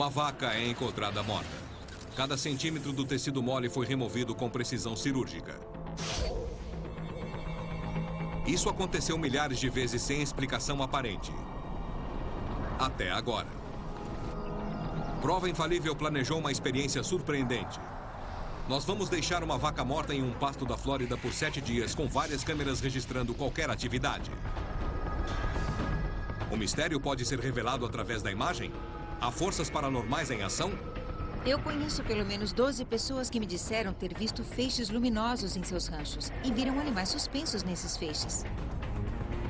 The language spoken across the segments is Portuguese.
Uma vaca é encontrada morta. Cada centímetro do tecido mole foi removido com precisão cirúrgica. Isso aconteceu milhares de vezes sem explicação aparente. Até agora. Prova Infalível planejou uma experiência surpreendente. Nós vamos deixar uma vaca morta em um pasto da Flórida por 7 dias, com várias câmeras registrando qualquer atividade. O mistério pode ser revelado através da imagem? Há forças paranormais em ação? Eu conheço pelo menos 12 pessoas que me disseram ter visto feixes luminosos em seus ranchos e viram animais suspensos nesses feixes.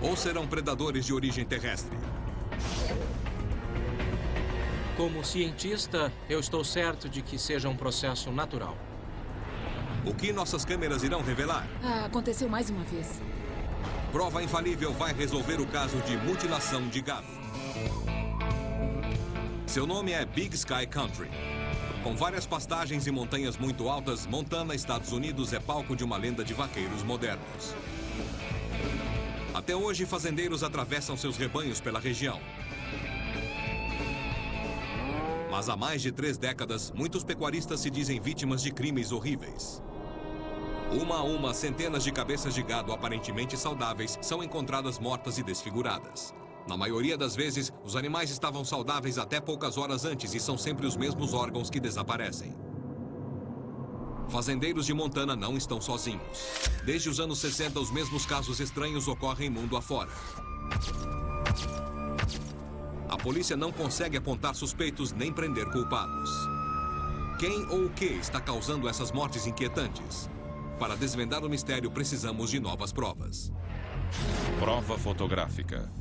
Ou serão predadores de origem terrestre? Como cientista, eu estou certo de que seja um processo natural. O que nossas câmeras irão revelar? Aconteceu mais uma vez. Prova Infalível vai resolver o caso de mutilação de gado. Seu nome é Big Sky Country. Com várias pastagens e montanhas muito altas, Montana, Estados Unidos, é palco de uma lenda de vaqueiros modernos. Até hoje, fazendeiros atravessam seus rebanhos pela região. Mas há mais de 3 décadas, muitos pecuaristas se dizem vítimas de crimes horríveis. Uma a uma, centenas de cabeças de gado aparentemente saudáveis são encontradas mortas e desfiguradas. Na maioria das vezes, os animais estavam saudáveis até poucas horas antes e são sempre os mesmos órgãos que desaparecem. Fazendeiros de Montana não estão sozinhos. Desde os anos 60, os mesmos casos estranhos ocorrem mundo afora. A polícia não consegue apontar suspeitos nem prender culpados. Quem ou o que está causando essas mortes inquietantes? Para desvendar o mistério, precisamos de novas provas. Prova fotográfica.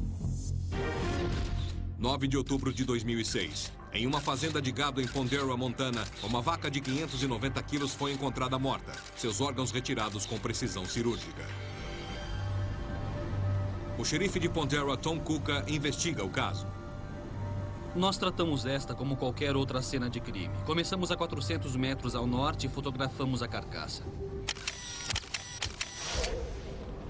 9 de outubro de 2006. Em uma fazenda de gado em Ponderosa, Montana, uma vaca de 590 quilos foi encontrada morta, seus órgãos retirados com precisão cirúrgica. O xerife de Ponderosa, Tom Kuka, investiga o caso. Nós tratamos esta como qualquer outra cena de crime. Começamos a 400 metros ao norte e fotografamos a carcaça.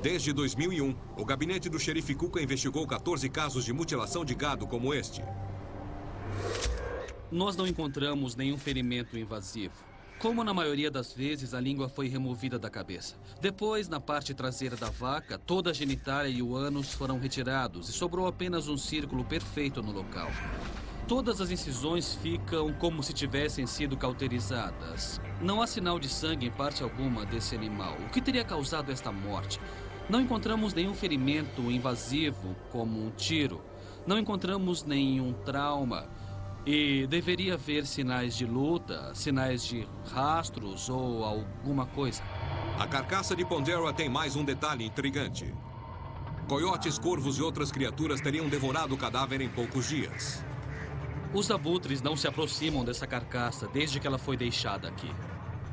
Desde 2001, o gabinete do xerife Kuka investigou 14 casos de mutilação de gado como este. Nós não encontramos nenhum ferimento invasivo. Como na maioria das vezes, a língua foi removida da cabeça. Depois, na parte traseira da vaca, toda a genitália e o ânus foram retirados e sobrou apenas um círculo perfeito no local. Todas as incisões ficam como se tivessem sido cauterizadas. Não há sinal de sangue em parte alguma desse animal. O que teria causado esta morte? Não encontramos nenhum ferimento invasivo, como um tiro. Não encontramos nenhum trauma. E deveria haver sinais de luta, sinais de rastros ou alguma coisa. A carcaça de Ponderosa tem mais um detalhe intrigante. Coiotes, corvos e outras criaturas teriam devorado o cadáver em poucos dias. Os abutres não se aproximam dessa carcaça desde que ela foi deixada aqui.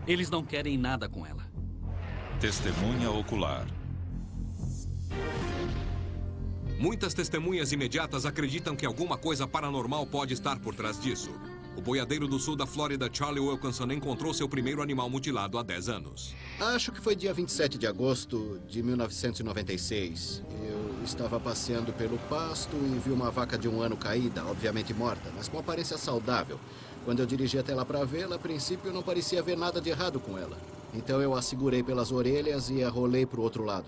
Eles não querem nada com ela. Testemunha ocular. Muitas testemunhas imediatas acreditam que alguma coisa paranormal pode estar por trás disso. O boiadeiro do sul da Flórida, Charlie Wilkinson, encontrou seu primeiro animal mutilado há 10 anos. Acho que foi dia 27 de agosto de 1996. Eu estava passeando pelo pasto e vi uma vaca de 1 ano caída, obviamente morta, mas com aparência saudável. Quando eu dirigi até lá para vê-la, a princípio não parecia haver nada de errado com ela. Então eu a segurei pelas orelhas e a rolei para o outro lado.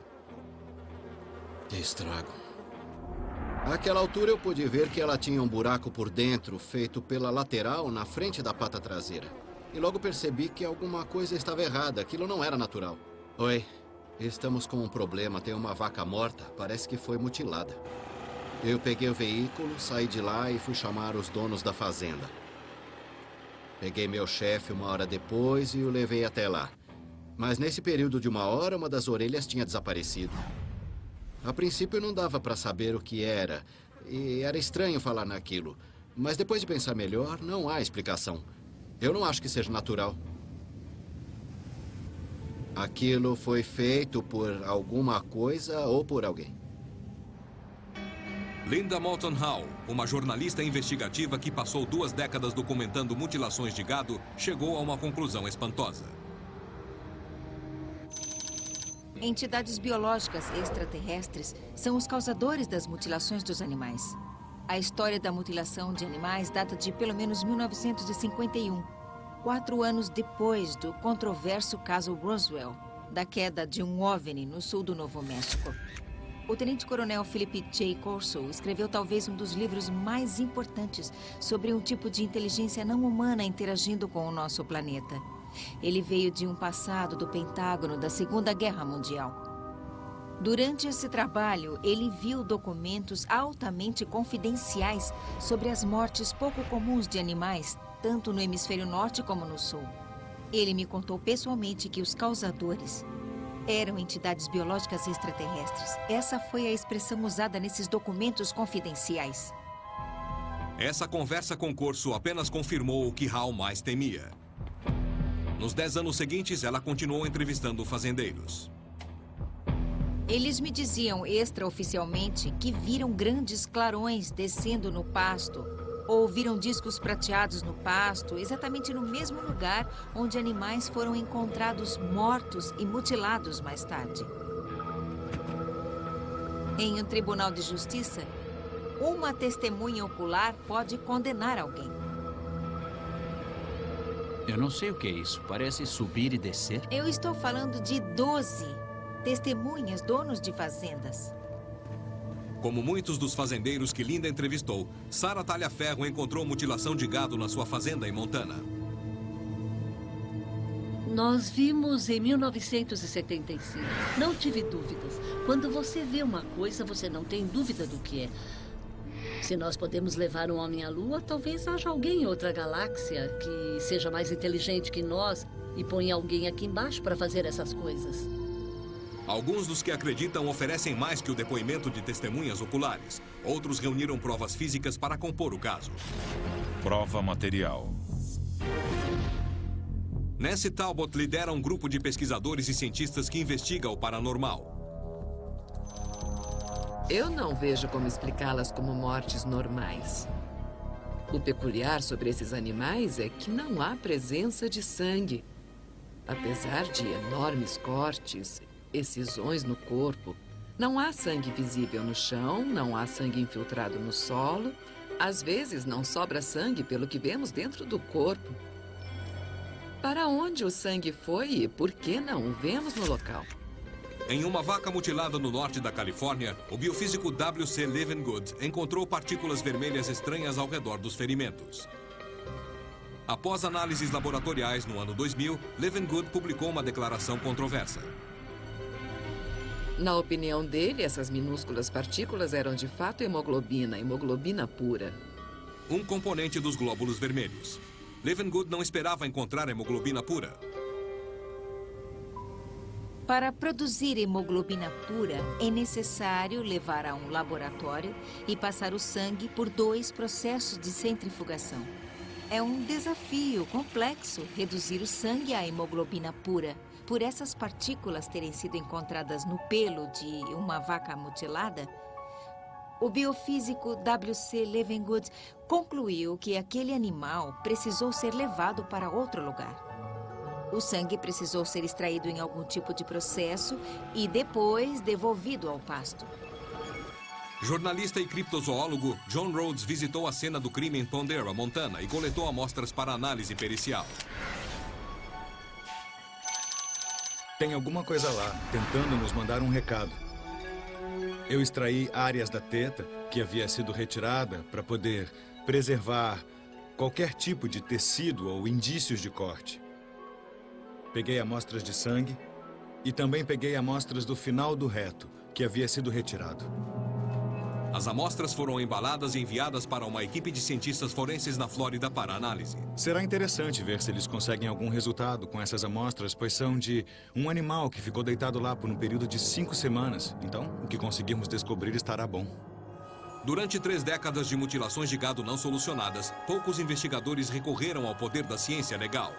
Que estrago. Àquela altura eu pude ver que ela tinha um buraco por dentro, feito pela lateral, na frente da pata traseira. E logo percebi que alguma coisa estava errada, aquilo não era natural. Oi, estamos com um problema, tem uma vaca morta, parece que foi mutilada. Eu peguei o veículo, saí de lá e fui chamar os donos da fazenda. Peguei meu chefe 1 hora depois e o levei até lá. Mas nesse período de 1 hora, uma das orelhas tinha desaparecido. A princípio não dava para saber o que era, e era estranho falar naquilo. Mas depois de pensar melhor, não há explicação. Eu não acho que seja natural. Aquilo foi feito por alguma coisa ou por alguém. Linda Moulton Howe, uma jornalista investigativa que passou 2 décadas documentando mutilações de gado, chegou a uma conclusão espantosa. Entidades biológicas extraterrestres são os causadores das mutilações dos animais. A história da mutilação de animais data de pelo menos 1951, 4 anos depois do controverso caso Roswell, da queda de um OVNI no sul do Novo México. O tenente-coronel Philip J. Corso escreveu talvez um dos livros mais importantes sobre um tipo de inteligência não humana interagindo com o nosso planeta. Ele veio de um passado do Pentágono da Segunda Guerra Mundial. Durante esse trabalho, ele viu documentos altamente confidenciais sobre as mortes pouco comuns de animais, tanto no hemisfério norte como no sul. Ele me contou pessoalmente que os causadores eram entidades biológicas extraterrestres. Essa foi a expressão usada nesses documentos confidenciais. Essa conversa com Corso apenas confirmou o que Hal mais temia. Nos 10 anos seguintes, ela continuou entrevistando fazendeiros. Eles me diziam extraoficialmente que viram grandes clarões descendo no pasto, ou viram discos prateados no pasto, exatamente no mesmo lugar onde animais foram encontrados mortos e mutilados mais tarde. Em um tribunal de justiça, uma testemunha ocular pode condenar alguém. Eu não sei o que é isso. Parece subir e descer. Eu estou falando de 12 testemunhas, donos de fazendas. Como muitos dos fazendeiros que Linda entrevistou, Sarah Talhaferro encontrou mutilação de gado na sua fazenda em Montana. Nós vimos em 1975. Não tive dúvidas. Quando você vê uma coisa, você não tem dúvida do que é. Se nós podemos levar um homem à Lua, talvez haja alguém em outra galáxia que seja mais inteligente que nós e ponha alguém aqui embaixo para fazer essas coisas. Alguns dos que acreditam oferecem mais que o depoimento de testemunhas oculares. Outros reuniram provas físicas para compor o caso. Prova material. Nancy Talbot lidera um grupo de pesquisadores e cientistas que investiga o paranormal. Eu não vejo como explicá-las como mortes normais. O peculiar sobre esses animais é que não há presença de sangue. Apesar de enormes cortes, excisões no corpo, não há sangue visível no chão, não há sangue infiltrado no solo. Às vezes não sobra sangue pelo que vemos dentro do corpo. Para onde o sangue foi e por que não o vemos no local? Em uma vaca mutilada no norte da Califórnia, o biofísico W.C. Levengood encontrou partículas vermelhas estranhas ao redor dos ferimentos. Após análises laboratoriais no ano 2000, Levengood publicou uma declaração controversa. Na opinião dele, essas minúsculas partículas eram de fato hemoglobina pura. Um componente dos glóbulos vermelhos. Levengood não esperava encontrar hemoglobina pura. Para produzir hemoglobina pura, é necessário levar a um laboratório e passar o sangue por 2 processos de centrifugação. É um desafio complexo reduzir o sangue à hemoglobina pura. Por essas partículas terem sido encontradas no pelo de uma vaca mutilada, o biofísico W.C. Levengood concluiu que aquele animal precisou ser levado para outro lugar. O sangue precisou ser extraído em algum tipo de processo e depois devolvido ao pasto. Jornalista e criptozoólogo John Rhodes visitou a cena do crime em Pondera, Montana, e coletou amostras para análise pericial. Tem alguma coisa lá, tentando nos mandar um recado. Eu extraí áreas da teta que havia sido retirada para poder preservar qualquer tipo de tecido ou indícios de corte. Peguei amostras de sangue e também peguei amostras do final do reto, que havia sido retirado. As amostras foram embaladas e enviadas para uma equipe de cientistas forenses na Flórida para análise. Será interessante ver se eles conseguem algum resultado com essas amostras, pois são de um animal que ficou deitado lá por um período de 5 semanas. Então, o que conseguirmos descobrir estará bom. Durante 3 décadas de mutilações de gado não solucionadas, poucos investigadores recorreram ao poder da ciência legal.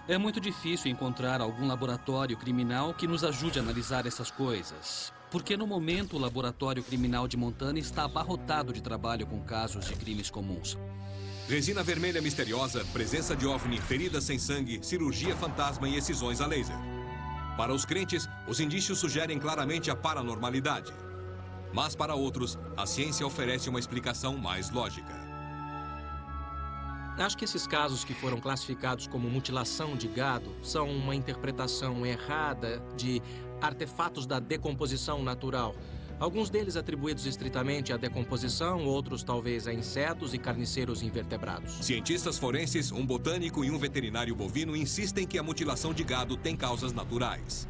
É muito difícil encontrar algum laboratório criminal que nos ajude a analisar essas coisas. Porque no momento o laboratório criminal de Montana está abarrotado de trabalho com casos de crimes comuns. Resina vermelha misteriosa, presença de OVNI, feridas sem sangue, cirurgia fantasma e excisões a laser. Para os crentes, os indícios sugerem claramente a paranormalidade. Mas para outros, a ciência oferece uma explicação mais lógica. Acho que esses casos que foram classificados como mutilação de gado são uma interpretação errada de artefatos da decomposição natural. Alguns deles atribuídos estritamente à decomposição, outros talvez a insetos e carniceiros invertebrados. Cientistas forenses, um botânico e um veterinário bovino insistem que a mutilação de gado tem causas naturais.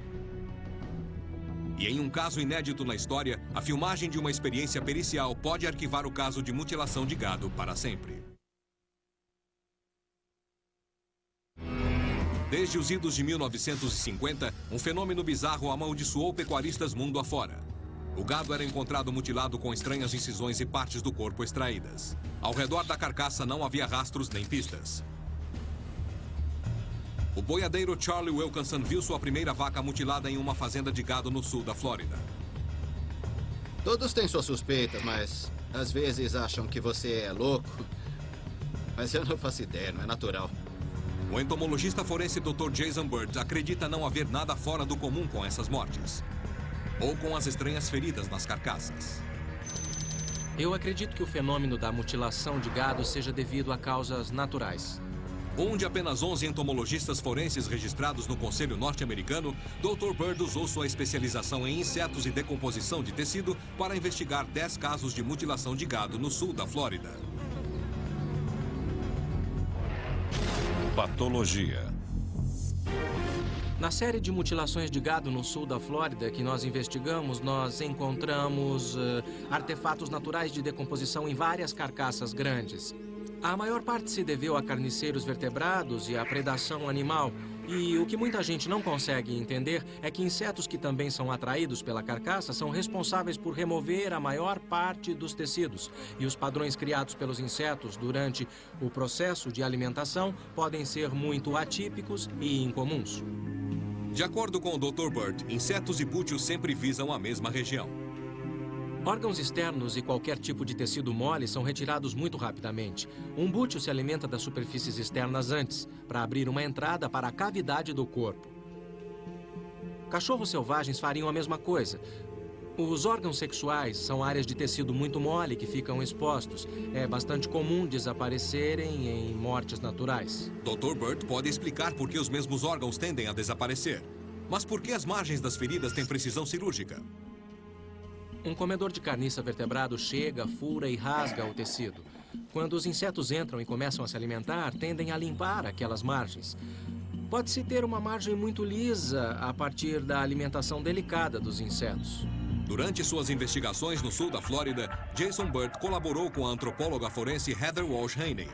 E em um caso inédito na história, a filmagem de uma experiência pericial pode arquivar o caso de mutilação de gado para sempre. Desde os idos de 1950, um fenômeno bizarro amaldiçoou pecuaristas mundo afora. O gado era encontrado mutilado com estranhas incisões e partes do corpo extraídas. Ao redor da carcaça não havia rastros nem pistas. O boiadeiro Charlie Wilkinson viu sua primeira vaca mutilada em uma fazenda de gado no sul da Flórida. Todos têm suas suspeitas, mas às vezes acham que você é louco. Mas eu não faço ideia, não é natural. O entomologista forense Dr. Jason Bird acredita não haver nada fora do comum com essas mortes. Ou com as estranhas feridas nas carcaças. Eu acredito que o fenômeno da mutilação de gado seja devido a causas naturais. Um de apenas 11 entomologistas forenses registrados no Conselho Norte-Americano, Dr. Bird usou sua especialização em insetos e decomposição de tecido para investigar 10 casos de mutilação de gado no sul da Flórida. Patologia. Na série de mutilações de gado no sul da Flórida que nós investigamos, nós encontramos artefatos naturais de decomposição em várias carcaças grandes. A maior parte se deveu a carniceiros vertebrados e à predação animal. E o que muita gente não consegue entender é que insetos que também são atraídos pela carcaça são responsáveis por remover a maior parte dos tecidos. E os padrões criados pelos insetos durante o processo de alimentação podem ser muito atípicos e incomuns. De acordo com o Dr. Bird, insetos e bútios sempre visam a mesma região. Órgãos externos e qualquer tipo de tecido mole são retirados muito rapidamente. Um bútio se alimenta das superfícies externas antes, para abrir uma entrada para a cavidade do corpo. Cachorros selvagens fariam a mesma coisa. Os órgãos sexuais são áreas de tecido muito mole que ficam expostos. É bastante comum desaparecerem em mortes naturais. Dr. Bird pode explicar por que os mesmos órgãos tendem a desaparecer. Mas por que as margens das feridas têm precisão cirúrgica? Um comedor de carniça vertebrado chega, fura e rasga o tecido. Quando os insetos entram e começam a se alimentar, tendem a limpar aquelas margens. Pode-se ter uma margem muito lisa a partir da alimentação delicada dos insetos. Durante suas investigações no sul da Flórida, Jason Bird colaborou com a antropóloga forense Heather Walsh Haney.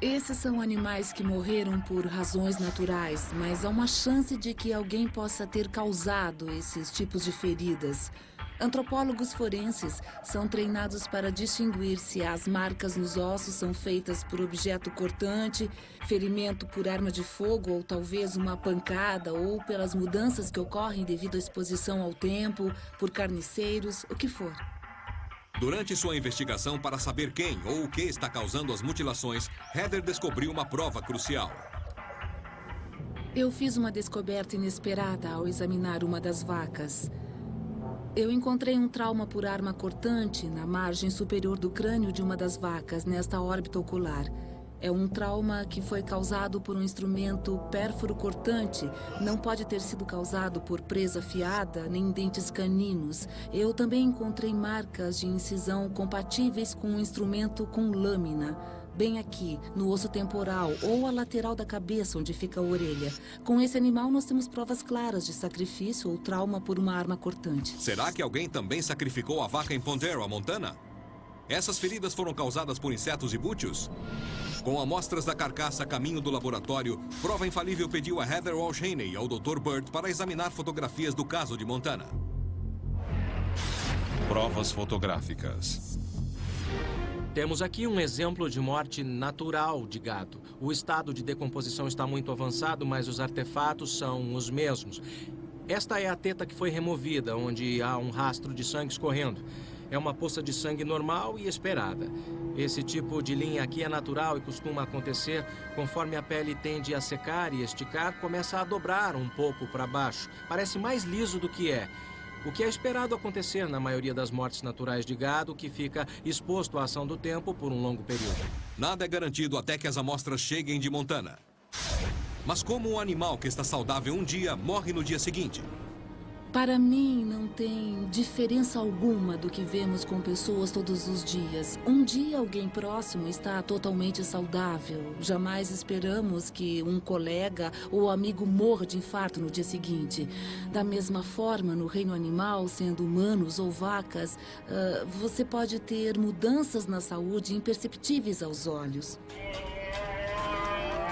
Esses são animais que morreram por razões naturais, mas há uma chance de que alguém possa ter causado esses tipos de feridas. Antropólogos forenses são treinados para distinguir se as marcas nos ossos são feitas por objeto cortante, ferimento por arma de fogo ou talvez uma pancada, ou pelas mudanças que ocorrem devido à exposição ao tempo, por carniceiros, o que for. Durante sua investigação para saber quem ou o que está causando as mutilações, Heather descobriu uma prova crucial. Eu fiz uma descoberta inesperada ao examinar uma das vacas. Eu encontrei um trauma por arma cortante na margem superior do crânio de uma das vacas, nesta órbita ocular. É um trauma que foi causado por um instrumento pérfuro cortante. Não pode ter sido causado por presa afiada, nem dentes caninos. Eu também encontrei marcas de incisão compatíveis com um instrumento com lâmina. Bem aqui, no osso temporal ou a lateral da cabeça, onde fica a orelha. Com esse animal, nós temos provas claras de sacrifício ou trauma por uma arma cortante. Será que alguém também sacrificou a vaca em Pontero, Montana? Essas feridas foram causadas por insetos e bútios? Com amostras da carcaça a caminho do laboratório, Prova Infalível pediu a Heather Walsh Haney ao Dr. Bird para examinar fotografias do caso de Montana. Provas fotográficas. Temos aqui um exemplo de morte natural de gado. O estado de decomposição está muito avançado, mas os artefatos são os mesmos. Esta é a teta que foi removida, onde há um rastro de sangue escorrendo. É uma poça de sangue normal e esperada. Esse tipo de linha aqui é natural e costuma acontecer conforme a pele tende a secar e esticar, começa a dobrar um pouco para baixo. Parece mais liso do que é. o que é esperado acontecer na maioria das mortes naturais de gado que fica exposto à ação do tempo por um longo período. Nada é garantido até que as amostras cheguem de Montana. Mas como um animal que está saudável um dia morre no dia seguinte? Para mim, não tem diferença alguma do que vemos com pessoas todos os dias. Um dia alguém próximo está totalmente saudável. Jamais esperamos que um colega ou amigo morra de infarto no dia seguinte. Da mesma forma, no reino animal, sendo humanos ou vacas, você pode ter mudanças na saúde imperceptíveis aos olhos.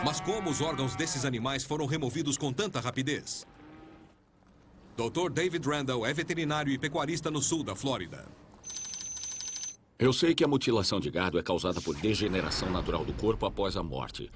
Mas como os órgãos desses animais foram removidos com tanta rapidez? Dr. David Randall é veterinário e pecuarista no sul da Flórida. Eu sei que a mutilação de gado é causada por degeneração natural do corpo após a morte.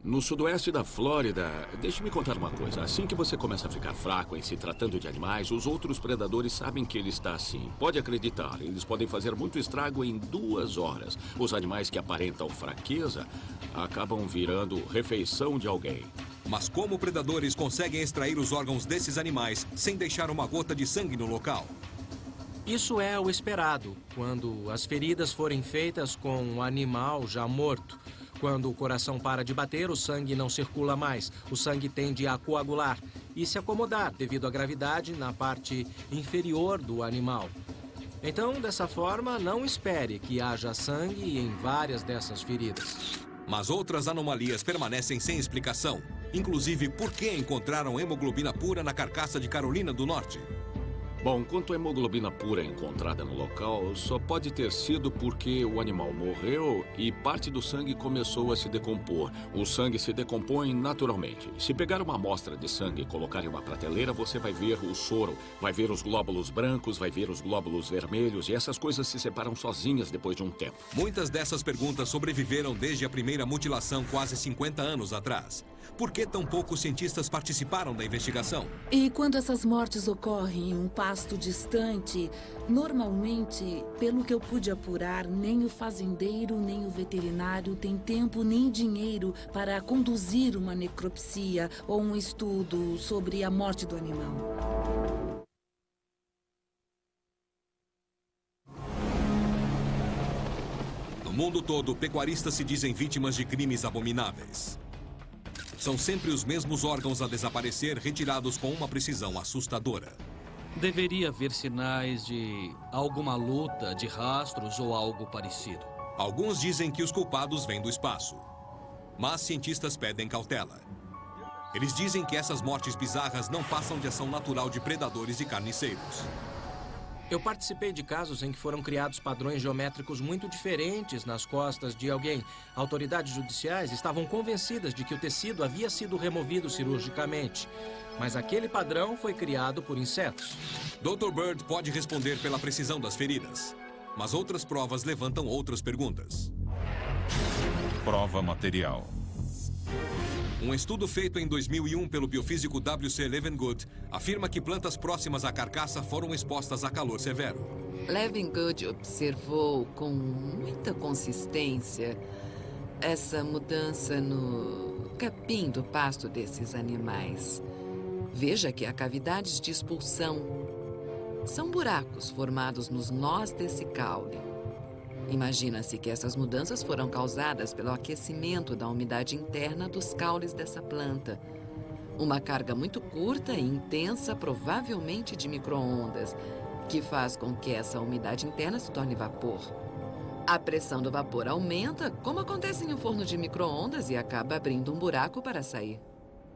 No sudoeste da Flórida, deixe-me contar uma coisa. Assim que você começa a ficar fraco em se tratando de animais, os outros predadores sabem que ele está assim. Pode acreditar, eles podem fazer muito estrago em 2 horas. Os animais que aparentam fraqueza acabam virando refeição de alguém. Mas como predadores conseguem extrair os órgãos desses animais sem deixar uma gota de sangue no local? Isso é o esperado, quando as feridas forem feitas com um animal já morto. Quando o coração para de bater, o sangue não circula mais. O sangue tende a coagular e se acomodar devido à gravidade na parte inferior do animal. Então, dessa forma, não espere que haja sangue em várias dessas feridas. Mas outras anomalias permanecem sem explicação. Inclusive, por que encontraram hemoglobina pura na carcaça de Carolina do Norte? Bom, quanto à hemoglobina pura encontrada no local, só pode ter sido porque o animal morreu e parte do sangue começou a se decompor. O sangue se decompõe naturalmente. Se pegar uma amostra de sangue e colocar em uma prateleira, você vai ver o soro, vai ver os glóbulos brancos, vai ver os glóbulos vermelhos e essas coisas se separam sozinhas depois de um tempo. Muitas dessas perguntas sobreviveram desde a primeira mutilação quase 50 anos atrás. Por que tão poucos cientistas participaram da investigação? E quando essas mortes ocorrem em um pasto distante, normalmente, pelo que eu pude apurar, nem o fazendeiro nem o veterinário têm tempo nem dinheiro para conduzir uma necropsia ou um estudo sobre a morte do animal. No mundo todo, pecuaristas se dizem vítimas de crimes abomináveis. São sempre os mesmos órgãos a desaparecer, retirados com uma precisão assustadora. Deveria haver sinais de alguma luta, de rastros ou algo parecido. Alguns dizem que os culpados vêm do espaço. Mas cientistas pedem cautela. Eles dizem que essas mortes bizarras não passam de ação natural de predadores e carniceiros. Eu participei de casos em que foram criados padrões geométricos muito diferentes nas costas de alguém. Autoridades judiciais estavam convencidas de que o tecido havia sido removido cirurgicamente. Mas aquele padrão foi criado por insetos. Dr. Bird pode responder pela precisão das feridas. Mas outras provas levantam outras perguntas. Prova material. Um estudo feito em 2001 pelo biofísico W.C. Levengood afirma que plantas próximas à carcaça foram expostas a calor severo. Levengood observou com muita consistência essa mudança no capim do pasto desses animais. Veja que há cavidades de expulsão. São buracos formados nos nós desse caule. Imagina-se que essas mudanças foram causadas pelo aquecimento da umidade interna dos caules dessa planta. Uma carga muito curta e intensa, provavelmente de micro-ondas, que faz com que essa umidade interna se torne vapor. A pressão do vapor aumenta, como acontece em um forno de micro-ondas, e acaba abrindo um buraco para sair.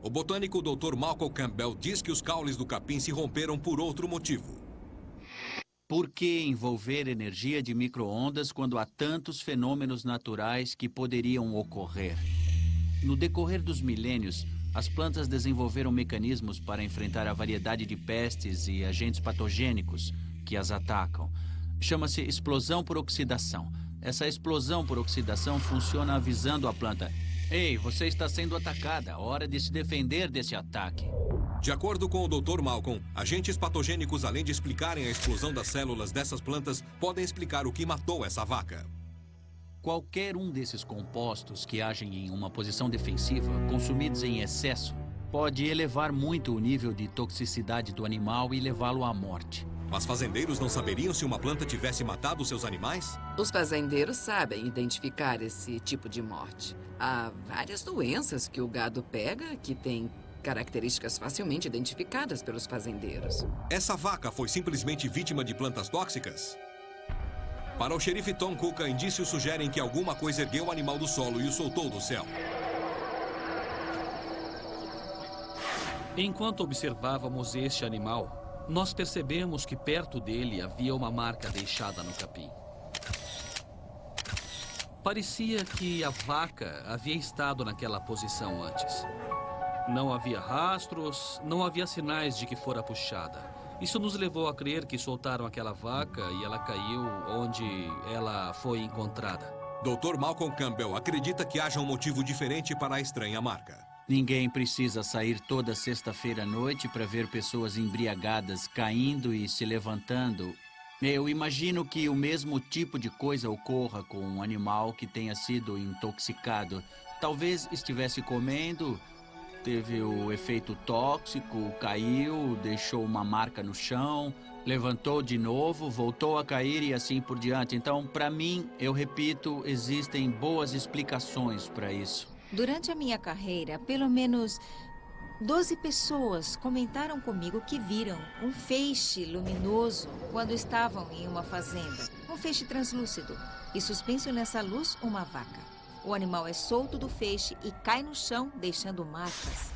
O botânico Dr. Malcolm Campbell diz que os caules do capim se romperam por outro motivo. Por que envolver energia de micro-ondas quando há tantos fenômenos naturais que poderiam ocorrer? No decorrer dos milênios, as plantas desenvolveram mecanismos para enfrentar a variedade de pestes e agentes patogênicos que as atacam. Chama-se explosão por oxidação. Essa explosão por oxidação funciona avisando a planta: "Ei, você está sendo atacada, hora de se defender desse ataque." De acordo com o Dr. Malcolm, agentes patogênicos, além de explicarem a explosão das células dessas plantas, podem explicar o que matou essa vaca. Qualquer um desses compostos que agem em uma posição defensiva, consumidos em excesso, pode elevar muito o nível de toxicidade do animal e levá-lo à morte. Mas fazendeiros não saberiam se uma planta tivesse matado seus animais? Os fazendeiros sabem identificar esse tipo de morte. Há várias doenças que o gado pega que têm características facilmente identificadas pelos fazendeiros. Essa vaca foi simplesmente vítima de plantas tóxicas? Para o xerife Tom Cuca, indícios sugerem que alguma coisa ergueu o animal do solo e o soltou do céu. Enquanto observávamos este animal, nós percebemos que perto dele havia uma marca deixada no capim. Parecia que a vaca havia estado naquela posição antes. Não havia rastros, não havia sinais de que fora puxada. Isso nos levou a crer que soltaram aquela vaca e ela caiu onde ela foi encontrada. Dr. Malcolm Campbell acredita que haja um motivo diferente para a estranha marca. Ninguém precisa sair toda sexta-feira à noite para ver pessoas embriagadas caindo e se levantando. Eu imagino que o mesmo tipo de coisa ocorra com um animal que tenha sido intoxicado. Talvez estivesse comendo, teve o efeito tóxico, caiu, deixou uma marca no chão, levantou de novo, voltou a cair e assim por diante. Então, para mim, eu repito, existem boas explicações para isso. Durante a minha carreira, pelo menos 12 pessoas comentaram comigo que viram um feixe luminoso quando estavam em uma fazenda. Um feixe translúcido. E suspenso nessa luz, uma vaca. O animal é solto do feixe e cai no chão, deixando marcas.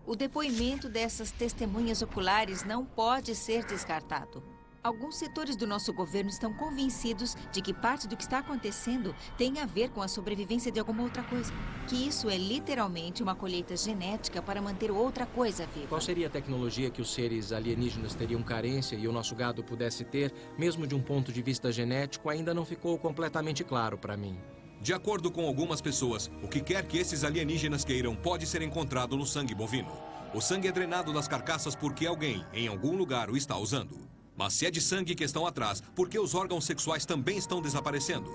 O depoimento dessas testemunhas oculares não pode ser descartado. Alguns setores do nosso governo estão convencidos de que parte do que está acontecendo tem a ver com a sobrevivência de alguma outra coisa. Que isso é literalmente uma colheita genética para manter outra coisa viva. Qual seria a tecnologia que os seres alienígenas teriam carência e o nosso gado pudesse ter, mesmo de um ponto de vista genético, ainda não ficou completamente claro para mim. De acordo com algumas pessoas, o que quer que esses alienígenas queiram pode ser encontrado no sangue bovino. O sangue é drenado das carcaças porque alguém, em algum lugar, o está usando. Mas se é de sangue que estão atrás, por que os órgãos sexuais também estão desaparecendo?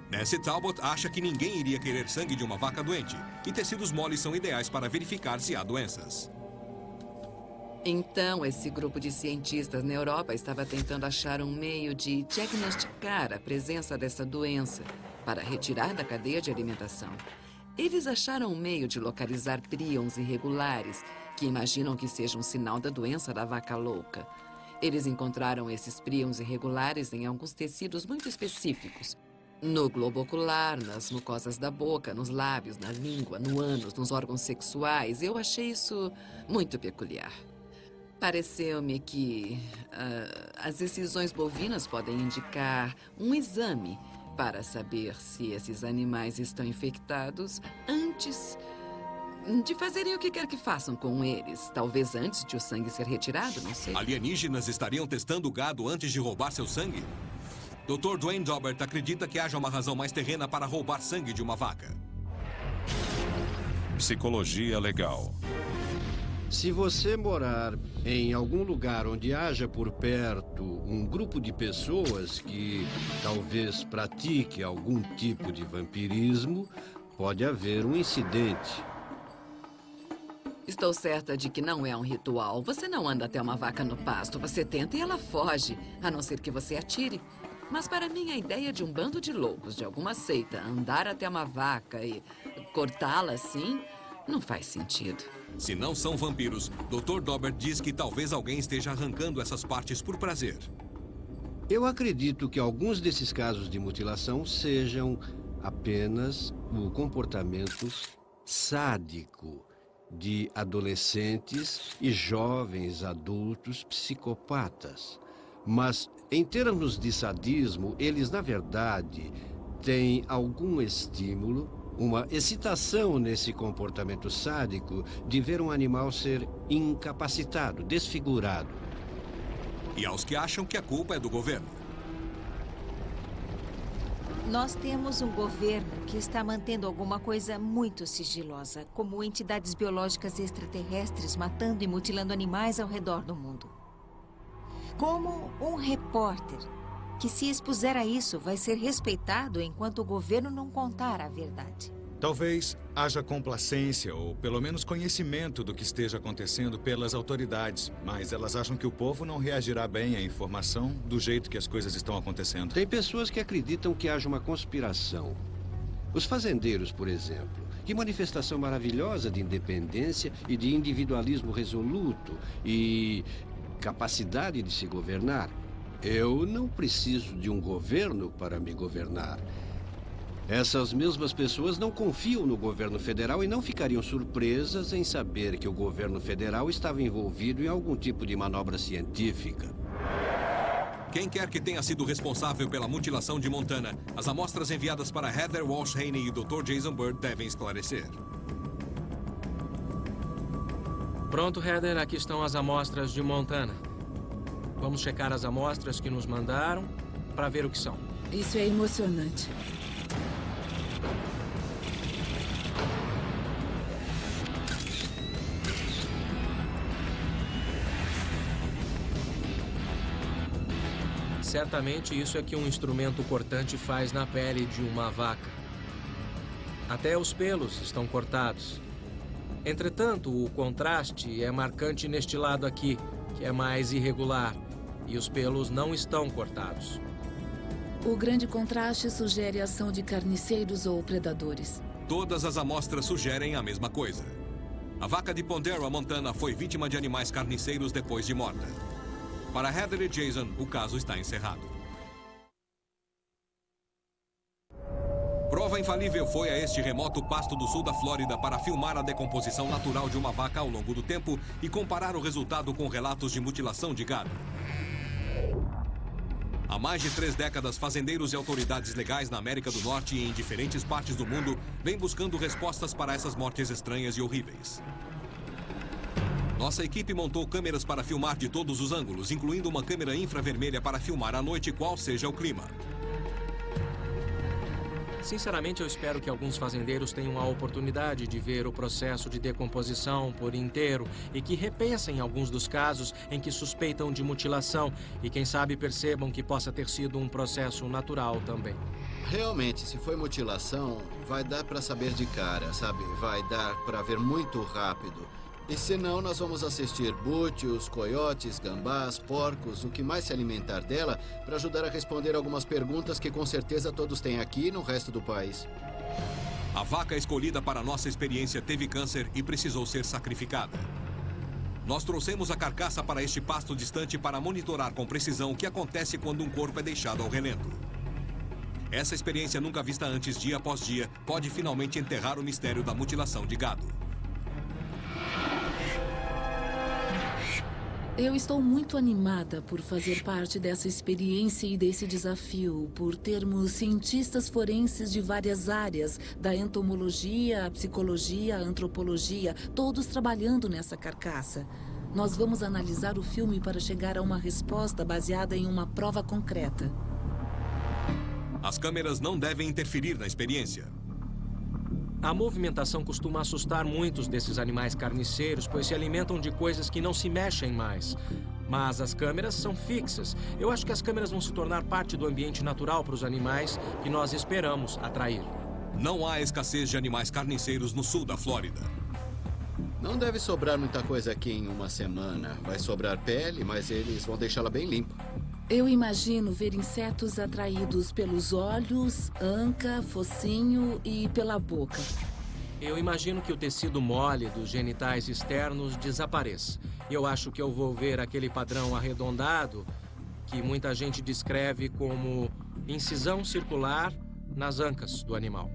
Nancy Talbot acha que ninguém iria querer sangue de uma vaca doente. E tecidos moles são ideais para verificar se há doenças. Então, esse grupo de cientistas na Europa estava tentando achar um meio de diagnosticar a presença dessa doença para retirar da cadeia de alimentação. Eles acharam um meio de localizar príons irregulares que imaginam que seja um sinal da doença da vaca louca. Eles encontraram esses príons irregulares em alguns tecidos muito específicos. No globo ocular, nas mucosas da boca, nos lábios, na língua, no ânus, nos órgãos sexuais. Eu achei isso muito peculiar. Pareceu-me que as decisões bovinas podem indicar um exame para saber se esses animais estão infectados antes de fazerem o que quer que façam com eles. Talvez antes de o sangue ser retirado, não sei. Alienígenas estariam testando o gado antes de roubar seu sangue? Dr. Dwayne Daubert acredita que haja uma razão mais terrena para roubar sangue de uma vaca. Psicologia legal. Se você morar em algum lugar onde haja por perto um grupo de pessoas que talvez pratique algum tipo de vampirismo, pode haver um incidente. Estou certa de que não é um ritual. Você não anda até uma vaca no pasto. Você tenta e ela foge, a não ser que você atire. Mas para mim, a ideia de um bando de loucos, de alguma seita, andar até uma vaca e cortá-la assim, não faz sentido. Se não são vampiros, Dr. Daubert diz que talvez alguém esteja arrancando essas partes por prazer. Eu acredito que alguns desses casos de mutilação sejam apenas o comportamento sádico de adolescentes e jovens adultos psicopatas. Mas, em termos de sadismo, eles, na verdade, têm algum estímulo, uma excitação nesse comportamento sádico de ver um animal ser incapacitado, desfigurado. E aos que acham que a culpa é do governo. Nós temos um governo que está mantendo alguma coisa muito sigilosa, como entidades biológicas extraterrestres matando e mutilando animais ao redor do mundo. Como um repórter que se expuser a isso vai ser respeitado enquanto o governo não contar a verdade. Talvez haja complacência ou pelo menos conhecimento do que esteja acontecendo pelas autoridades, mas elas acham que o povo não reagirá bem à informação do jeito que as coisas estão acontecendo. Tem pessoas que acreditam que haja uma conspiração. Os fazendeiros, por exemplo. Que manifestação maravilhosa de independência e de individualismo resoluto e capacidade de se governar. Eu não preciso de um governo para me governar. Essas mesmas pessoas não confiam no governo federal e não ficariam surpresas em saber que o governo federal estava envolvido em algum tipo de manobra científica. Quem quer que tenha sido responsável pela mutilação de Montana, as amostras enviadas para Heather Walsh Haney e Dr. Jason Bird devem esclarecer. Pronto, Heather, aqui estão as amostras de Montana. Vamos checar as amostras que nos mandaram para ver o que são. Isso é emocionante. Certamente isso é que um instrumento cortante faz na pele de uma vaca. Até os pelos estão cortados. Entretanto, o contraste é marcante neste lado aqui, que é mais irregular, e os pelos não estão cortados. O grande contraste sugere a ação de carniceiros ou predadores. Todas as amostras sugerem a mesma coisa. A vaca de Pondera, Montana, foi vítima de animais carniceiros depois de morta. Para Heather e Jason, o caso está encerrado. Prova infalível foi a este remoto pasto do sul da Flórida para filmar a decomposição natural de uma vaca ao longo do tempo e comparar o resultado com relatos de mutilação de gado. Há mais de 3 décadas, fazendeiros e autoridades legais na América do Norte e em diferentes partes do mundo vêm buscando respostas para essas mortes estranhas e horríveis. Nossa equipe montou câmeras para filmar de todos os ângulos, incluindo uma câmera infravermelha para filmar à noite qual seja o clima. Sinceramente, eu espero que alguns fazendeiros tenham a oportunidade de ver o processo de decomposição por inteiro e que repensem alguns dos casos em que suspeitam de mutilação e, quem sabe, percebam que possa ter sido um processo natural também. Realmente, se foi mutilação, vai dar para saber de cara, sabe? Vai dar para ver muito rápido. E senão, nós vamos assistir bútios, coiotes, gambás, porcos, o que mais se alimentar dela, para ajudar a responder algumas perguntas que com certeza todos têm aqui e no resto do país. A vaca escolhida para nossa experiência teve câncer e precisou ser sacrificada. Nós trouxemos a carcaça para este pasto distante para monitorar com precisão o que acontece quando um corpo é deixado ao relento. Essa experiência nunca vista antes, dia após dia, pode finalmente enterrar o mistério da mutilação de gado. Eu estou muito animada por fazer parte dessa experiência e desse desafio, por termos cientistas forenses de várias áreas, da entomologia, à psicologia, à antropologia, todos trabalhando nessa carcaça. Nós vamos analisar o filme para chegar a uma resposta baseada em uma prova concreta. As câmeras não devem interferir na experiência. A movimentação costuma assustar muitos desses animais carniceiros, pois se alimentam de coisas que não se mexem mais. Mas as câmeras são fixas. Eu acho que as câmeras vão se tornar parte do ambiente natural para os animais que nós esperamos atrair. Não há escassez de animais carniceiros no sul da Flórida. Não deve sobrar muita coisa aqui em uma semana. Vai sobrar pele, mas eles vão deixá-la bem limpa. Eu imagino ver insetos atraídos pelos olhos, anca, focinho e pela boca. Eu imagino que o tecido mole dos genitais externos desapareça. Eu acho que eu vou ver aquele padrão arredondado que muita gente descreve como incisão circular nas ancas do animal.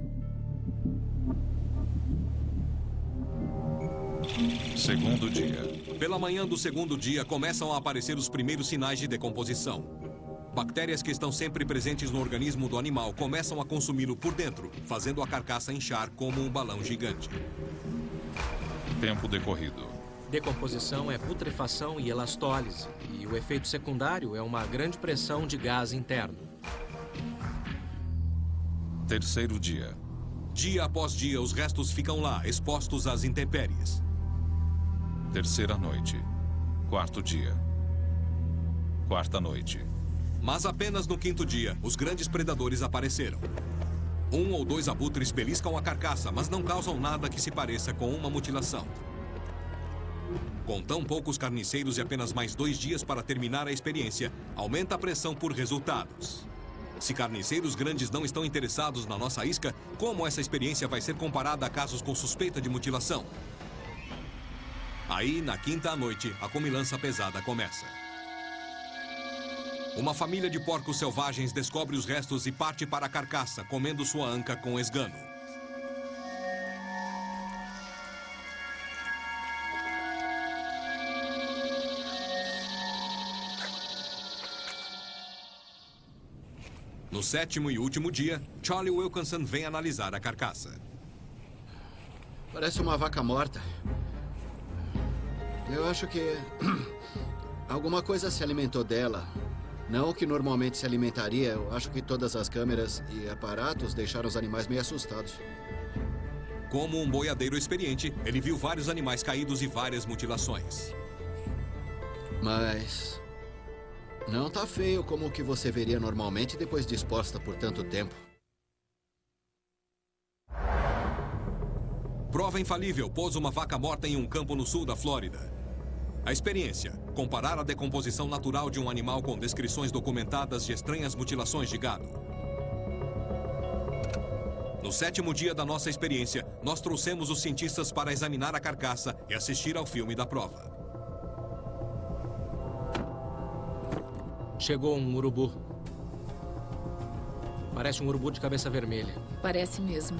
Segundo dia. Pela manhã do segundo dia, começam a aparecer os primeiros sinais de decomposição. Bactérias que estão sempre presentes no organismo do animal começam a consumi-lo por dentro, fazendo a carcaça inchar como um balão gigante. Tempo decorrido. Decomposição é putrefação e elastólise, e o efeito secundário é uma grande pressão de gás interno. Terceiro dia. Dia após dia, os restos ficam lá, expostos às intempéries. Terceira noite. Quarto dia. quarta-noite. 4ª noite. Mas apenas no 5º dia, os grandes predadores apareceram. Um ou dois abutres beliscam a carcaça, mas não causam nada que se pareça com uma mutilação. Com tão poucos carniceiros e apenas mais 2 dias para terminar a experiência, aumenta a pressão por resultados. Se carniceiros grandes não estão interessados na nossa isca, como essa experiência vai ser comparada a casos com suspeita de mutilação? Aí, na quinta noite, a comilança pesada começa. Uma família de porcos selvagens descobre os restos e parte para a carcaça, comendo sua anca com esgano. No 7º e último dia, Charlie Wilkinson vem analisar a carcaça. Parece uma vaca morta. Eu acho que alguma coisa se alimentou dela. Não o que normalmente se alimentaria. Eu acho que todas as câmeras e aparatos deixaram os animais meio assustados. Como um boiadeiro experiente, ele viu vários animais caídos e várias mutilações. Mas não tá feio como o que você veria normalmente depois de exposta por tanto tempo. Prova infalível pôs uma vaca morta em um campo no sul da Flórida. A experiência: comparar a decomposição natural de um animal com descrições documentadas de estranhas mutilações de gado. No 7º dia da nossa experiência, nós trouxemos os cientistas para examinar a carcaça e assistir ao filme da prova. Chegou um urubu. Parece um urubu de cabeça vermelha. Parece mesmo.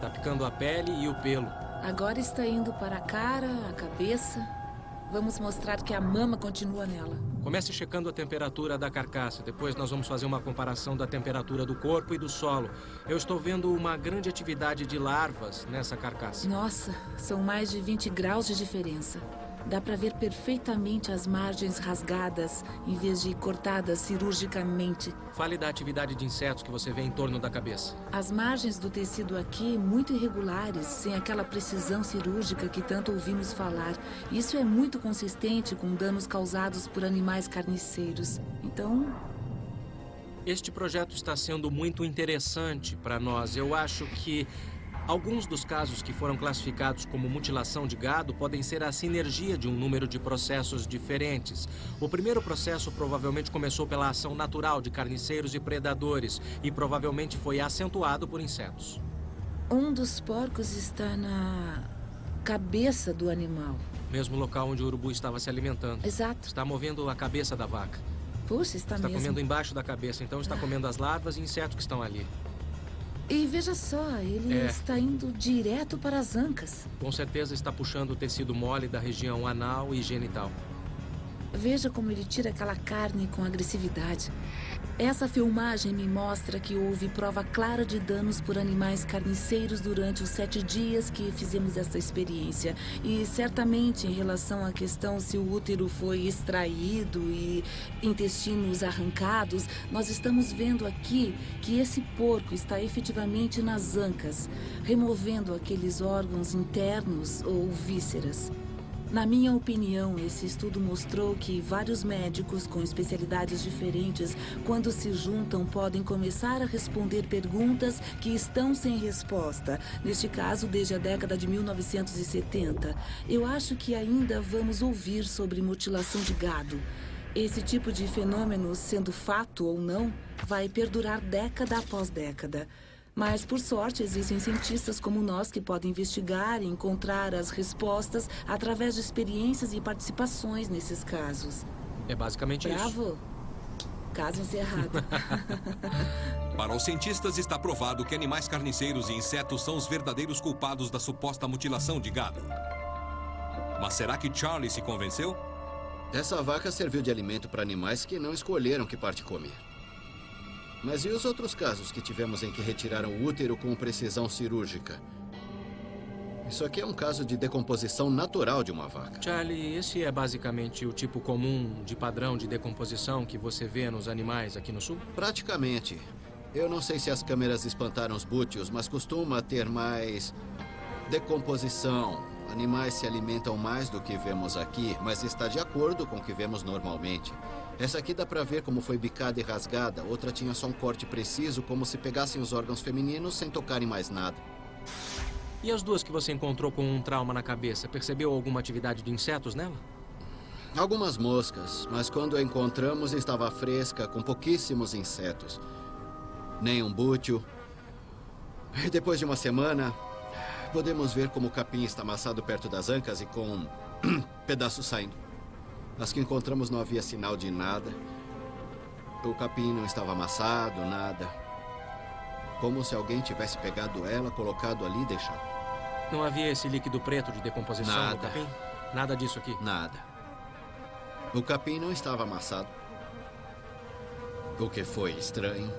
Tá picando a pele e o pelo. Agora está indo para a cara, a cabeça. Vamos mostrar que a mama continua nela. Comece checando a temperatura da carcaça. Depois nós vamos fazer uma comparação da temperatura do corpo e do solo. Eu estou vendo uma grande atividade de larvas nessa carcaça. Nossa, são mais de 20 graus de diferença. Dá para ver perfeitamente as margens rasgadas, em vez de cortadas cirurgicamente. Fale da atividade de insetos que você vê em torno da cabeça. As margens do tecido aqui, muito irregulares, sem aquela precisão cirúrgica que tanto ouvimos falar. Isso é muito consistente com danos causados por animais carniceiros. Então... Este projeto está sendo muito interessante para nós. Eu acho que alguns dos casos que foram classificados como mutilação de gado podem ser a sinergia de um número de processos diferentes. O primeiro processo provavelmente começou pela ação natural de carniceiros e predadores e provavelmente foi acentuado por insetos. Um dos porcos está na cabeça do animal. Mesmo local onde o urubu estava se alimentando. Exato. Está movendo a cabeça da vaca. Puxa, está mesmo. Está comendo embaixo da cabeça, então está comendo as larvas e insetos que estão ali. E veja só, ele está indo direto para as ancas. Com certeza está puxando o tecido mole da região anal e genital. Veja como ele tira aquela carne com agressividade. Essa filmagem me mostra que houve prova clara de danos por animais carniceiros durante os 7 dias que fizemos essa experiência. E certamente em relação à questão se o útero foi extraído e intestinos arrancados, nós estamos vendo aqui que esse porco está efetivamente nas ancas, removendo aqueles órgãos internos ou vísceras. Na minha opinião, esse estudo mostrou que vários médicos com especialidades diferentes, quando se juntam, podem começar a responder perguntas que estão sem resposta. Neste caso, desde a década de 1970. Eu acho que ainda vamos ouvir sobre mutilação de gado. Esse tipo de fenômeno, sendo fato ou não, vai perdurar década após década. Mas, por sorte, existem cientistas como nós que podem investigar e encontrar as respostas através de experiências e participações nesses casos. É basicamente isso. Bravo. Caso encerrado. Para os cientistas está provado que animais carniceiros e insetos são os verdadeiros culpados da suposta mutilação de gado. Mas será que Charlie se convenceu? Essa vaca serviu de alimento para animais que não escolheram que parte comer. Mas e os outros casos que tivemos em que retiraram o útero com precisão cirúrgica? Isso aqui é um caso de decomposição natural de uma vaca. Charlie, esse é basicamente o tipo comum de padrão de decomposição que você vê nos animais aqui no sul? Praticamente. Eu não sei se as câmeras espantaram os bútios, mas costuma ter mais decomposição. Animais se alimentam mais do que vemos aqui, mas está de acordo com o que vemos normalmente. Essa aqui dá pra ver como foi bicada e rasgada. Outra tinha só um corte preciso, como se pegassem os órgãos femininos sem tocarem mais nada. E as duas que você encontrou com um trauma na cabeça, percebeu alguma atividade de insetos nela? Algumas moscas, mas quando a encontramos estava fresca, com pouquíssimos insetos. Nem um bútil. E depois de uma semana, podemos ver como o capim está amassado perto das ancas e com pedaços saindo. As que encontramos não havia sinal de nada. O capim não estava amassado, nada. Como se alguém tivesse pegado ela, colocado ali e deixado. Não havia esse líquido preto de decomposição no capim? Nada disso aqui? Nada. O capim não estava amassado. O que foi estranho.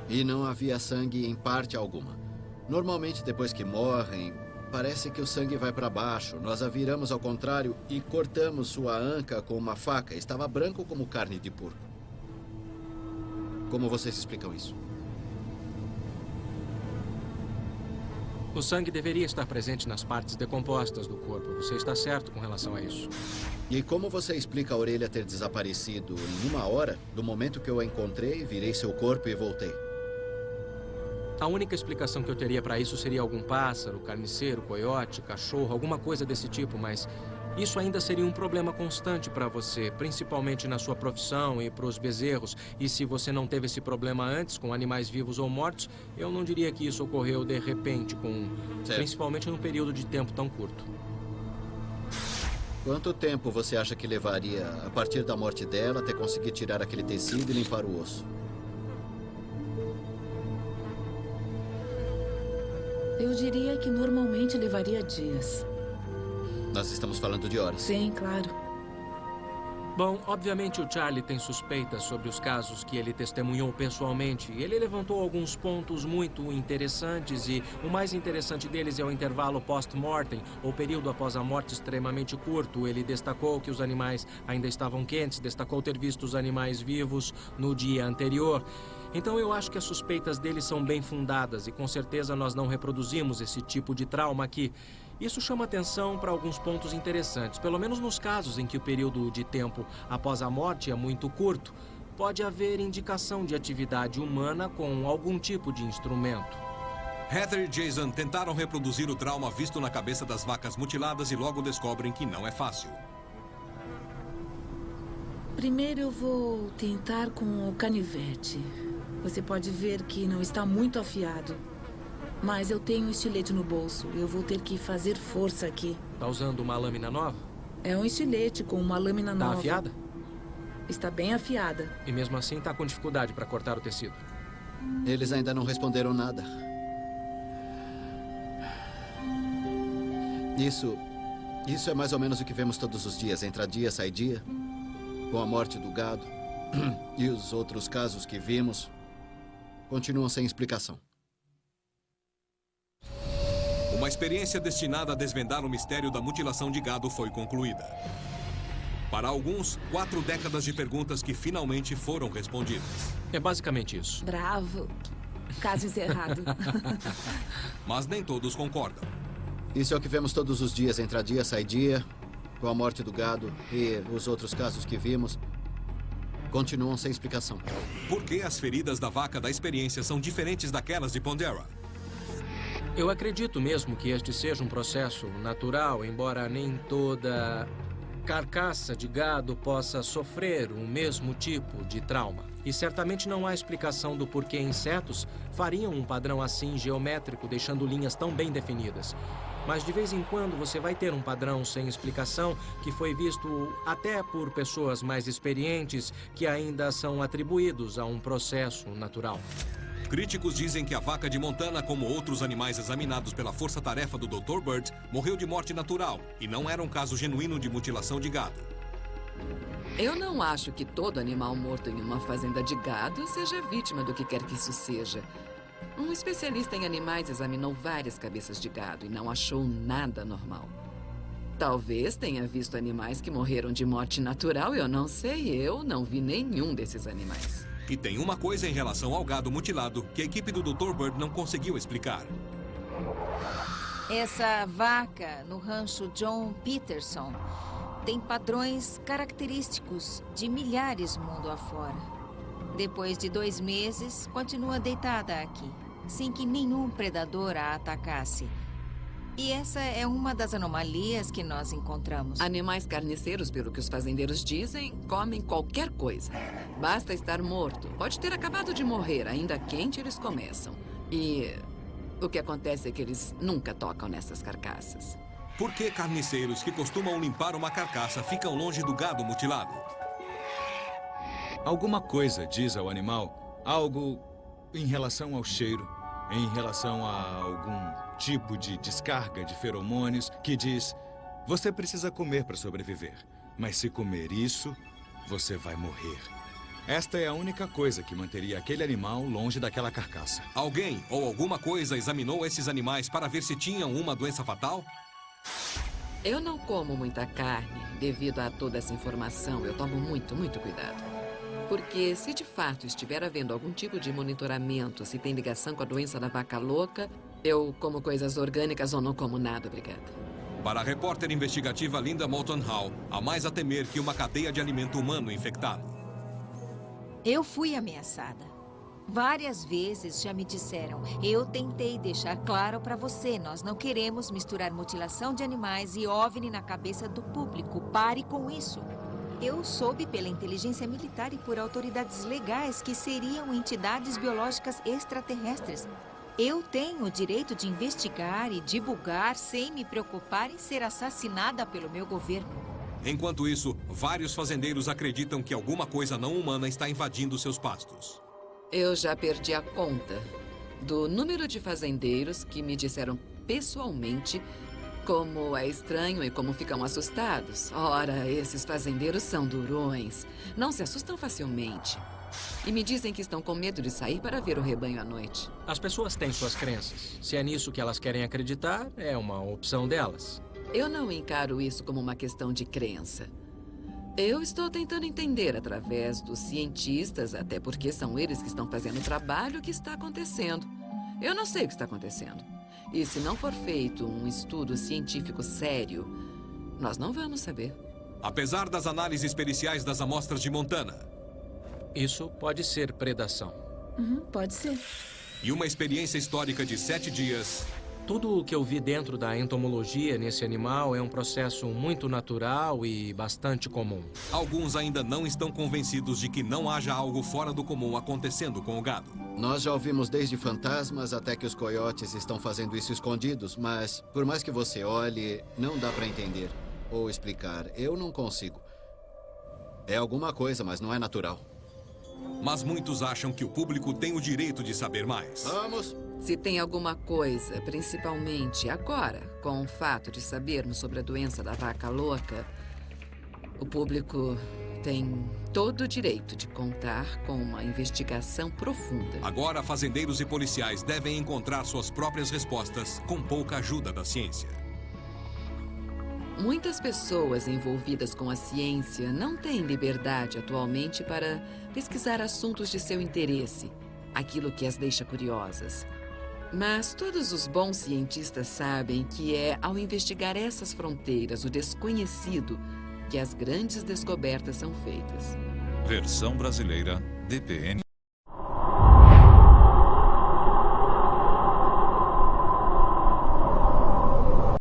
E não havia sangue em parte alguma. Normalmente, depois que morrem, parece que o sangue vai para baixo. Nós a viramos ao contrário e cortamos sua anca com uma faca. Estava branco como carne de porco. Como vocês explicam isso? O sangue deveria estar presente nas partes decompostas do corpo. Você está certo com relação a isso. E como você explica a orelha ter desaparecido em 1 hora, do momento que eu a encontrei, virei seu corpo e voltei? A única explicação que eu teria para isso seria algum pássaro, carniceiro, coiote, cachorro, alguma coisa desse tipo, mas isso ainda seria um problema constante para você, principalmente na sua profissão e para os bezerros. E se você não teve esse problema antes com animais vivos ou mortos, eu não diria que isso ocorreu de repente, principalmente num período de tempo tão curto. Quanto tempo você acha que levaria, a partir da morte dela, até conseguir tirar aquele tecido e limpar o osso? Eu diria que normalmente levaria dias. Nós estamos falando de horas. Sim, claro. Bom, obviamente o Charlie tem suspeitas sobre os casos que ele testemunhou pessoalmente. Ele levantou alguns pontos muito interessantes e o mais interessante deles é o intervalo post-mortem, ou período após a morte extremamente curto. Ele destacou que os animais ainda estavam quentes, destacou ter visto os animais vivos no dia anterior. Então eu acho que as suspeitas dele são bem fundadas e com certeza nós não reproduzimos esse tipo de trauma aqui. Isso chama atenção para alguns pontos interessantes, pelo menos nos casos em que o período de tempo após a morte é muito curto. Pode haver indicação de atividade humana com algum tipo de instrumento. Heather e Jason tentaram reproduzir o trauma visto na cabeça das vacas mutiladas e logo descobrem que não é fácil. Primeiro eu vou tentar com o canivete. Você pode ver que não está muito afiado. Mas eu tenho um estilete no bolso. Eu vou ter que fazer força aqui. Está usando uma lâmina nova? É um estilete com uma lâmina nova. Está afiada? Está bem afiada. E mesmo assim está com dificuldade para cortar o tecido? Eles ainda não responderam nada. Isso é mais ou menos o que vemos todos os dias. Entra dia, sai dia. Com a morte do gado. E os outros casos que vimos continuam sem explicação. Uma experiência destinada a desvendar o mistério da mutilação de gado foi concluída. Para alguns, 4 décadas de perguntas que finalmente foram respondidas. É basicamente isso. Bravo. Caso encerrado. Mas nem todos concordam. Isso é o que vemos todos os dias. Entra dia, sai dia. Com a morte do gado e os outros casos que vimos continuam sem explicação. Por que as feridas da vaca da experiência são diferentes daquelas de Pondera? Eu acredito mesmo que este seja um processo natural, embora nem toda carcaça de gado possa sofrer o mesmo tipo de trauma. E certamente não há explicação do porquê insetos fariam um padrão assim geométrico, deixando linhas tão bem definidas. Mas de vez em quando você vai ter um padrão sem explicação que foi visto até por pessoas mais experientes que ainda são atribuídos a um processo natural. Críticos dizem que a vaca de Montana, como outros animais examinados pela força-tarefa do Dr. Bird, morreu de morte natural e não era um caso genuíno de mutilação de gado. Eu não acho que todo animal morto em uma fazenda de gado seja vítima do que quer que isso seja. Um especialista em animais examinou várias cabeças de gado e não achou nada normal. Talvez tenha visto animais que morreram de morte natural, eu não sei, eu não vi nenhum desses animais. E tem uma coisa em relação ao gado mutilado que a equipe do Dr. Bird não conseguiu explicar. Essa vaca no rancho John Peterson tem padrões característicos de milhares mundo afora. Depois de 2 meses, continua deitada aqui, sem que nenhum predador a atacasse. E essa é uma das anomalias que nós encontramos. Animais carniceiros, pelo que os fazendeiros dizem, comem qualquer coisa. Basta estar morto. Pode ter acabado de morrer, ainda quente eles começam. E o que acontece é que eles nunca tocam nessas carcaças. Por que carniceiros que costumam limpar uma carcaça ficam longe do gado mutilado? Alguma coisa diz ao animal algo em relação ao cheiro, em relação a algum tipo de descarga de feromônios que diz: você precisa comer para sobreviver, mas se comer isso, você vai morrer. Esta é a única coisa que manteria aquele animal longe daquela carcaça. Alguém ou alguma coisa examinou esses animais para ver se tinham uma doença fatal? Eu não como muita carne devido a toda essa informação. Eu tomo muito cuidado. Porque se de fato estiver havendo algum tipo de monitoramento, se tem ligação com a doença da vaca louca, eu como coisas orgânicas ou não como nada, obrigada. Para a repórter investigativa Linda Moulton Howe, há mais a temer que uma cadeia de alimento humano infectado. Eu fui ameaçada. Várias vezes já me disseram: eu tentei deixar claro para você, nós não queremos misturar mutilação de animais e OVNI na cabeça do público. Pare com isso. Eu soube pela inteligência militar e por autoridades legais que seriam entidades biológicas extraterrestres. Eu tenho o direito de investigar e divulgar sem me preocupar em ser assassinada pelo meu governo. Enquanto isso, vários fazendeiros acreditam que alguma coisa não humana está invadindo seus pastos. Eu já perdi a conta do número de fazendeiros que me disseram pessoalmente como é estranho e como ficam assustados. Ora, esses fazendeiros são durões. Não se assustam facilmente. E me dizem que estão com medo de sair para ver o rebanho à noite. As pessoas têm suas crenças. Se é nisso que elas querem acreditar, é uma opção delas. Eu não encaro isso como uma questão de crença. Eu estou tentando entender através dos cientistas, até porque são eles que estão fazendo o trabalho, o que está acontecendo. Eu não sei o que está acontecendo. E se não for feito um estudo científico sério, nós não vamos saber. Apesar das análises periciais das amostras de Montana. Isso pode ser predação. Pode ser. E uma experiência histórica de 7 dias. Tudo o que eu vi dentro da entomologia nesse animal é um processo muito natural e bastante comum. Alguns ainda não estão convencidos de que não haja algo fora do comum acontecendo com o gado. Nós já ouvimos desde fantasmas até que os coiotes estão fazendo isso escondidos, mas por mais que você olhe, não dá para entender ou explicar. Eu não consigo. É alguma coisa, mas não é natural. Mas muitos acham que o público tem o direito de saber mais. Vamos! Se tem alguma coisa, principalmente agora, com o fato de sabermos sobre a doença da vaca louca, o público tem todo o direito de contar com uma investigação profunda. Agora, fazendeiros e policiais devem encontrar suas próprias respostas com pouca ajuda da ciência. Muitas pessoas envolvidas com a ciência não têm liberdade atualmente para pesquisar assuntos de seu interesse, aquilo que as deixa curiosas. Mas todos os bons cientistas sabem que é ao investigar essas fronteiras, o desconhecido, que as grandes descobertas são feitas. Versão brasileira, DPN.